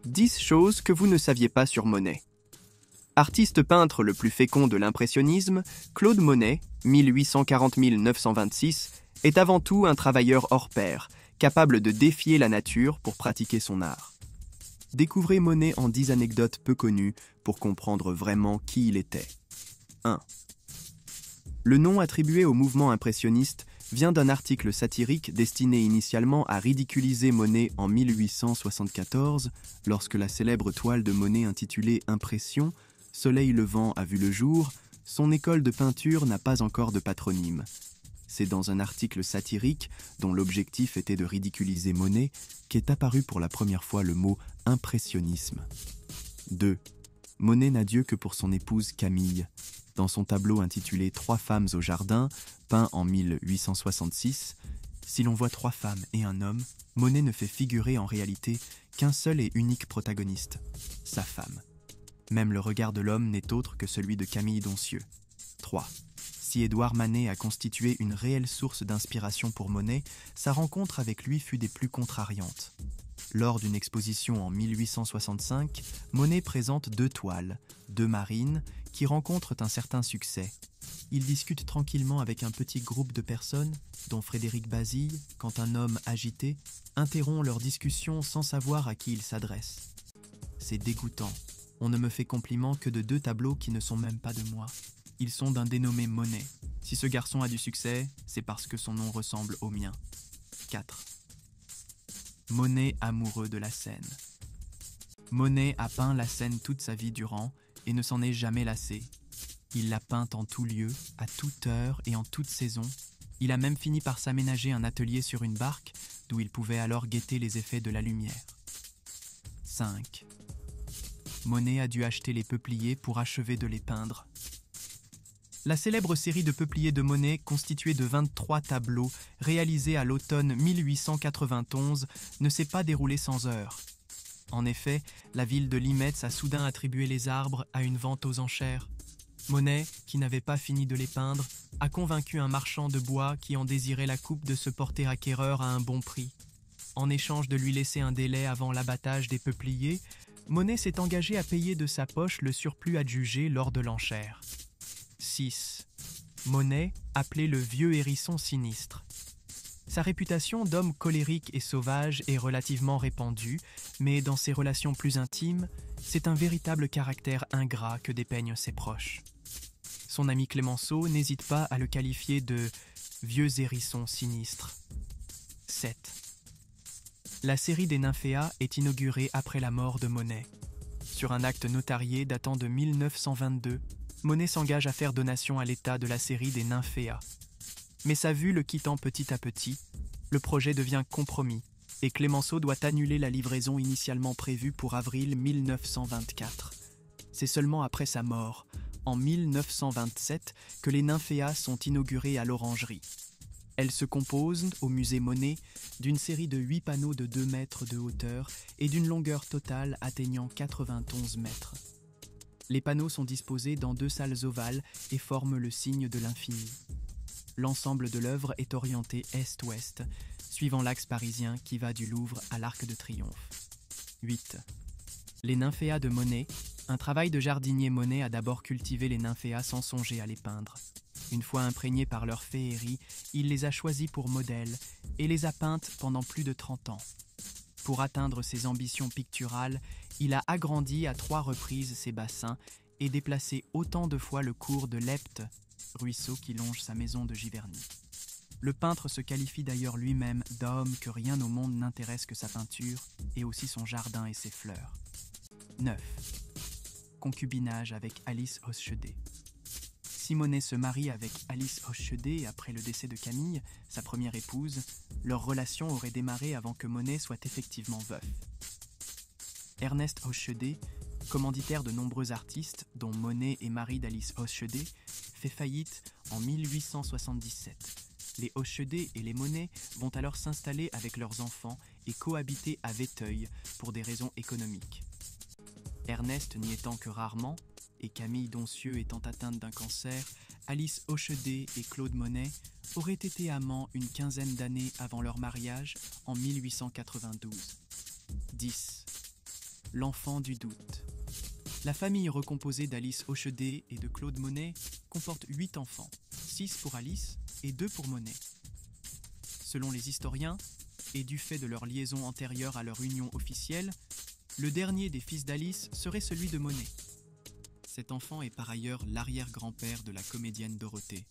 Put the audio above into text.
10 choses que vous ne saviez pas sur Monet. Artiste peintre le plus fécond de l'impressionnisme, Claude Monet, 1840-1926, est avant tout un travailleur hors pair, capable de défier la nature pour pratiquer son art. Découvrez Monet en 10 anecdotes peu connues pour comprendre vraiment qui il était. 1. Le nom attribué au mouvement impressionniste vient d'un article satirique destiné initialement à ridiculiser Monet en 1874, lorsque la célèbre toile de Monet intitulée « Impression », Soleil levant a vu le jour, son école de peinture n'a pas encore de patronyme. C'est dans un article satirique, dont l'objectif était de ridiculiser Monet, qu'est apparu pour la première fois le mot « impressionnisme ». 2. Monet n'a Dieu que pour son épouse Camille. Dans son tableau intitulé « 3 femmes au jardin », peint en 1866, si l'on voit 3 femmes et un homme, Monet ne fait figurer en réalité qu'un seul et unique protagoniste, sa femme. Même le regard de l'homme n'est autre que celui de Camille Doncieux. 3. Si Édouard Manet a constitué une réelle source d'inspiration pour Monet, sa rencontre avec lui fut des plus contrariantes. Lors d'une exposition en 1865, Monet présente 2 toiles, 2 marines, qui rencontrent un certain succès. Il discute tranquillement avec un petit groupe de personnes, dont Frédéric Bazille, quand un homme agité interrompt leur discussion sans savoir à qui il s'adresse. C'est dégoûtant. On ne me fait compliment que de 2 tableaux qui ne sont même pas de moi. Ils sont d'un dénommé Monet. Si ce garçon a du succès, c'est parce que son nom ressemble au mien. 4. Monet amoureux de la Seine. Monet a peint la Seine toute sa vie durant et ne s'en est jamais lassé. Il l'a peinte en tout lieu, à toute heure et en toute saison. Il a même fini par s'aménager un atelier sur une barque, d'où il pouvait alors guetter les effets de la lumière. 5. Monet a dû acheter les peupliers pour achever de les peindre. La célèbre série de peupliers de Monet, constituée de 23 tableaux, réalisés à l'automne 1891, ne s'est pas déroulée sans heurts. En effet, la ville de Limetz a soudain attribué les arbres à une vente aux enchères. Monet, qui n'avait pas fini de les peindre, a convaincu un marchand de bois qui en désirait la coupe de se porter acquéreur à un bon prix. En échange de lui laisser un délai avant l'abattage des peupliers, Monet s'est engagé à payer de sa poche le surplus adjugé lors de l'enchère. 6. Monet, appelé le vieux hérisson sinistre. Sa réputation d'homme colérique et sauvage est relativement répandue, mais dans ses relations plus intimes, c'est un véritable caractère ingrat que dépeignent ses proches. Son ami Clémenceau n'hésite pas à le qualifier de « vieux hérisson sinistre ». 7. La série des nymphéas est inaugurée après la mort de Monet. Sur un acte notarié datant de 1922, Monet s'engage à faire donation à l'État de la série des nymphéas. Mais sa vue le quittant petit à petit, le projet devient compromis et Clémenceau doit annuler la livraison initialement prévue pour avril 1924. C'est seulement après sa mort, en 1927, que les nymphéas sont inaugurées à l'Orangerie. Elles se composent, au musée Monet, d'une série de 8 panneaux de 2 mètres de hauteur et d'une longueur totale atteignant 91 mètres. Les panneaux sont disposés dans 2 salles ovales et forment le signe de l'infini. L'ensemble de l'œuvre est orienté est-ouest, suivant l'axe parisien qui va du Louvre à l'Arc de Triomphe. 8. Les nymphéas de Monet. Un travail de jardinier. Monet a d'abord cultivé les nymphéas sans songer à les peindre. Une fois imprégnés par leur féerie, il les a choisis pour modèles et les a peintes pendant plus de 30 ans. Pour atteindre ses ambitions picturales, il a agrandi à 3 reprises ses bassins et déplacé autant de fois le cours de l'Epte, ruisseau qui longe sa maison de Giverny. Le peintre se qualifie d'ailleurs lui-même d'homme que rien au monde n'intéresse que sa peinture et aussi son jardin et ses fleurs. 9. Concubinage avec Alice Hochedé. Si Monet se marie avec Alice Hochedé après le décès de Camille, sa première épouse, leur relation aurait démarré avant que Monet soit effectivement veuf. Ernest Hochedé, commanditaire de nombreux artistes, dont Monet et mari d'Alice Hochedé, fait faillite en 1877. Les Hochedé et les Monet vont alors s'installer avec leurs enfants et cohabiter à Vétheuil pour des raisons économiques. Ernest n'y étant que rarement, et Camille Doncieux étant atteinte d'un cancer, Alice Hochedé et Claude Monet auraient été amants une quinzaine d'années avant leur mariage en 1892. 10. l'enfant du doute. La famille recomposée d'Alice Hochedet et de Claude Monet comporte 8 enfants, 6 pour Alice et 2 pour Monet. Selon les historiens, et du fait de leur liaison antérieure à leur union officielle, le dernier des fils d'Alice serait celui de Monet. Cet enfant est par ailleurs l'arrière-grand-père de la comédienne Dorothée.